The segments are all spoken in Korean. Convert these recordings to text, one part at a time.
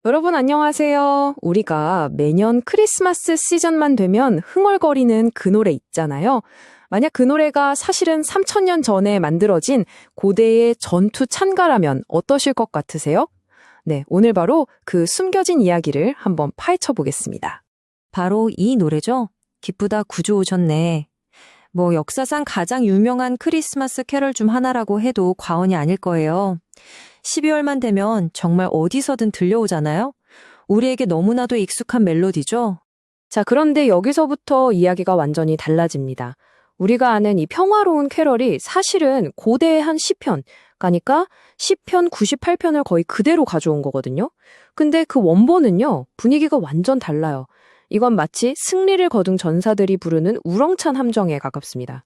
여러분 안녕하세요. 우리가 매년 크리스마스 시즌만 되면 흥얼거리는 그 노래 있잖아요. 만약 그 노래가 사실은 3000년 전에 만들어진 고대의 전투 찬가라면 어떠실 것 같으세요? 네, 오늘 바로 그 숨겨진 이야기를 한번 파헤쳐 보겠습니다. 바로 이 노래죠? 기쁘다 구주 오셨네. 역사상 가장 유명한 크리스마스 캐럴 중 하나라고 해도 과언이 아닐 거예요. 12월만 되면 정말 어디서든 들려오잖아요? 우리에게 너무나도 익숙한 멜로디죠? 자, 그런데 여기서부터 이야기가 완전히 달라집니다. 우리가 아는 이 평화로운 캐럴이 사실은 고대의 한 시편, 그러니까 시편 98편을 거의 그대로 가져온 거거든요. 근데 그 원본은요, 분위기가 완전 달라요. 이건 마치 승리를 거둔 전사들이 부르는 우렁찬 함정에 가깝습니다.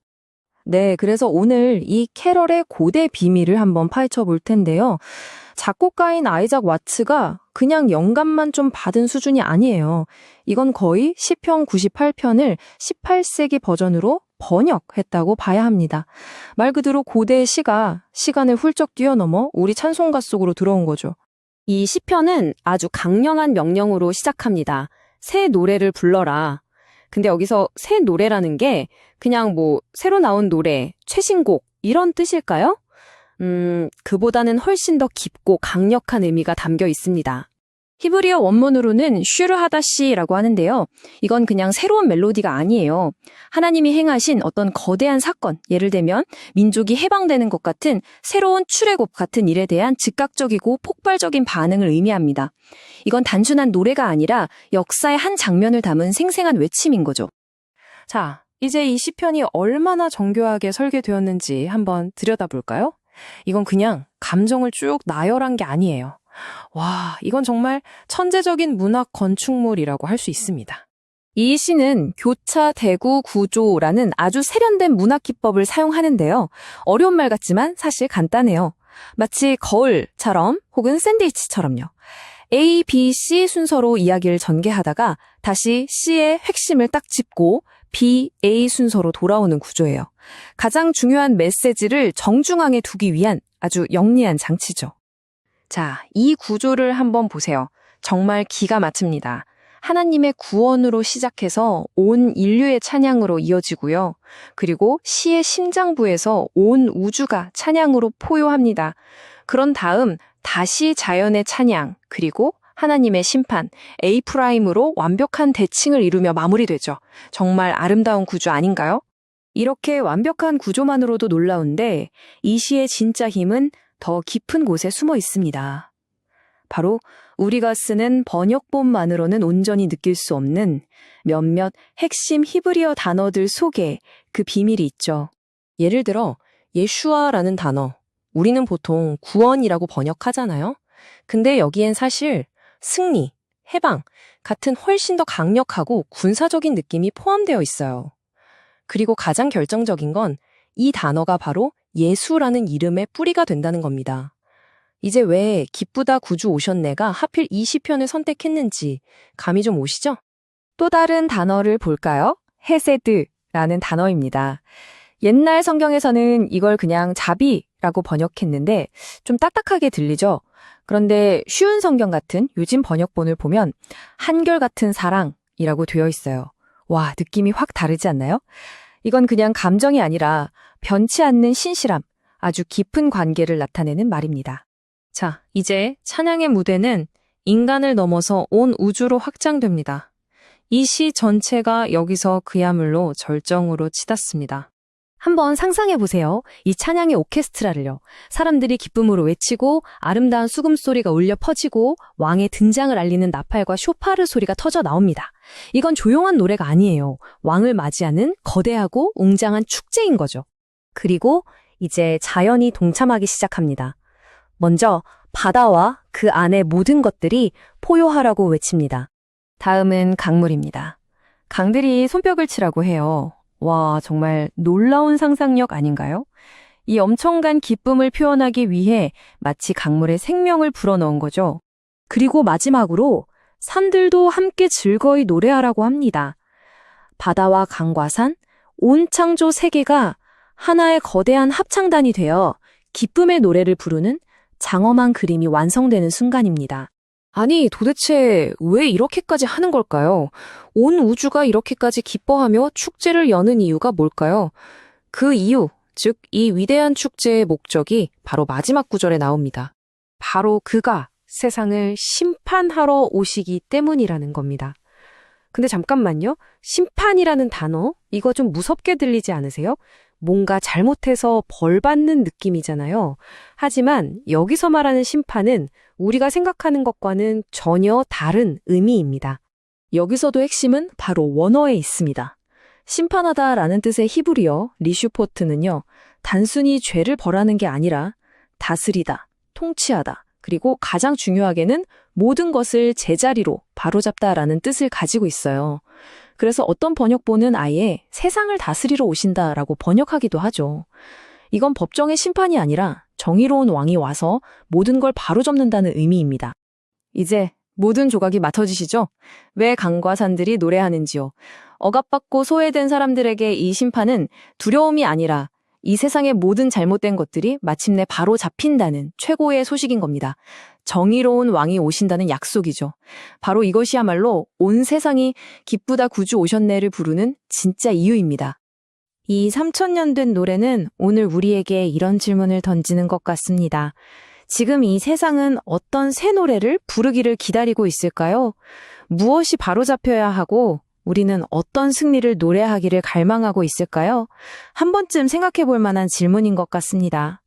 네, 그래서 오늘 이 캐럴의 고대 비밀을 한번 파헤쳐 볼 텐데요. 작곡가인 아이작 와츠가 그냥 영감만 좀 받은 수준이 아니에요. 이건 거의 시편 98편을 18세기 버전으로 번역했다고 봐야 합니다. 말 그대로 고대의 시가 시간을 훌쩍 뛰어넘어 우리 찬송가 속으로 들어온 거죠. 이 시편은 아주 강령한 명령으로 시작합니다. 새 노래를 불러라. 근데 여기서 새 노래라는 게 그냥 새로 나온 노래, 최신곡 이런 뜻일까요? 그보다는 훨씬 더 깊고 강력한 의미가 담겨 있습니다. 히브리어 원문으로는 슈르하다시라고 하는데요. 이건 그냥 새로운 멜로디가 아니에요. 하나님이 행하신 어떤 거대한 사건, 예를 들면 민족이 해방되는 것 같은 새로운 출애굽 같은 일에 대한 즉각적이고 폭발적인 반응을 의미합니다. 이건 단순한 노래가 아니라 역사의 한 장면을 담은 생생한 외침인 거죠. 자, 이제 이 시편이 얼마나 정교하게 설계되었는지 한번 들여다볼까요? 이건 그냥 감정을 쭉 나열한 게 아니에요. 와, 이건 정말 천재적인 문학 건축물이라고 할 수 있습니다. 이 시는 교차, 대구, 구조라는 아주 세련된 문학 기법을 사용하는데요. 어려운 말 같지만 사실 간단해요. 마치 거울처럼 혹은 샌드위치처럼요. A, B, C 순서로 이야기를 전개하다가 다시 C의 핵심을 딱 짚고 B, A 순서로 돌아오는 구조예요. 가장 중요한 메시지를 정중앙에 두기 위한 아주 영리한 장치죠. 자, 이 구조를 한번 보세요. 정말 기가 막힙니다. 하나님의 구원으로 시작해서 온 인류의 찬양으로 이어지고요. 그리고 시의 심장부에서 온 우주가 찬양으로 포효합니다. 그런 다음 다시 자연의 찬양, 그리고 하나님의 심판, A'으로 완벽한 대칭을 이루며 마무리되죠. 정말 아름다운 구조 아닌가요? 이렇게 완벽한 구조만으로도 놀라운데 이 시의 진짜 힘은 더 깊은 곳에 숨어 있습니다. 바로 우리가 쓰는 번역본만으로는 온전히 느낄 수 없는 몇몇 핵심 히브리어 단어들 속에 그 비밀이 있죠. 예를 들어 예슈아라는 단어, 우리는 보통 구원이라고 번역하잖아요. 근데 여기엔 사실 승리, 해방 같은 훨씬 더 강력하고 군사적인 느낌이 포함되어 있어요. 그리고 가장 결정적인 건 이 단어가 바로 예수라는 이름의 뿌리가 된다는 겁니다. 이제 왜 기쁘다 구주 오셨네가 하필 이 시편을 선택했는지 감이 좀 오시죠? 또 다른 단어를 볼까요? 헤세드라는 단어입니다. 옛날 성경에서는 이걸 그냥 자비라고 번역했는데 좀 딱딱하게 들리죠? 그런데 쉬운 성경 같은 요즘 번역본을 보면 한결같은 사랑이라고 되어 있어요. 와, 느낌이 확 다르지 않나요? 이건 그냥 감정이 아니라 변치 않는 신실함, 아주 깊은 관계를 나타내는 말입니다. 자, 이제 찬양의 무대는 인간을 넘어서 온 우주로 확장됩니다. 이 시 전체가 여기서 그야말로 절정으로 치닫습니다. 한번 상상해 보세요. 이 찬양의 오케스트라를요. 사람들이 기쁨으로 외치고 아름다운 수금소리가 울려 퍼지고 왕의 등장을 알리는 나팔과 쇼파르 소리가 터져 나옵니다. 이건 조용한 노래가 아니에요. 왕을 맞이하는 거대하고 웅장한 축제인 거죠. 그리고 이제 자연이 동참하기 시작합니다. 먼저 바다와 그 안의 모든 것들이 포효하라고 외칩니다. 다음은 강물입니다. 강들이 손뼉을 치라고 해요. 와, 정말 놀라운 상상력 아닌가요? 이 엄청난 기쁨을 표현하기 위해 마치 강물에 생명을 불어넣은 거죠. 그리고 마지막으로 산들도 함께 즐거이 노래하라고 합니다. 바다와 강과 산, 온 창조 세계가 하나의 거대한 합창단이 되어 기쁨의 노래를 부르는 장엄한 그림이 완성되는 순간입니다. 아니, 도대체 왜 이렇게까지 하는 걸까요? 온 우주가 이렇게까지 기뻐하며 축제를 여는 이유가 뭘까요? 그 이유, 즉, 이 위대한 축제의 목적이 바로 마지막 구절에 나옵니다. 바로 그가 세상을 심판하러 오시기 때문이라는 겁니다. 근데 잠깐만요. 심판이라는 단어, 이거 좀 무섭게 들리지 않으세요? 뭔가 잘못해서 벌 받는 느낌이잖아요. 하지만 여기서 말하는 심판은 우리가 생각하는 것과는 전혀 다른 의미입니다. 여기서도 핵심은 바로 원어에 있습니다. 심판하다라는 뜻의 히브리어 리슈포트는요, 단순히 죄를 벌하는 게 아니라 다스리다, 통치하다, 그리고 가장 중요하게는 모든 것을 제자리로 바로잡다라는 뜻을 가지고 있어요. 그래서 어떤 번역본은 아예 세상을 다스리러 오신다라고 번역하기도 하죠. 이건 법정의 심판이 아니라 정의로운 왕이 와서 모든 걸 바로잡는다는 의미입니다. 이제 모든 조각이 맞춰지시죠? 왜 강과 산들이 노래하는지요? 억압받고 소외된 사람들에게 이 심판은 두려움이 아니라 이 세상의 모든 잘못된 것들이 마침내 바로 잡힌다는 최고의 소식인 겁니다. 정의로운 왕이 오신다는 약속이죠. 바로 이것이야말로 온 세상이 기쁘다 구주 오셨네를 부르는 진짜 이유입니다. 이 3000년 된 노래는 오늘 우리에게 이런 질문을 던지는 것 같습니다. 지금 이 세상은 어떤 새 노래를 부르기를 기다리고 있을까요? 무엇이 바로잡혀야 하고 우리는 어떤 승리를 노래하기를 갈망하고 있을까요? 한 번쯤 생각해 볼 만한 질문인 것 같습니다.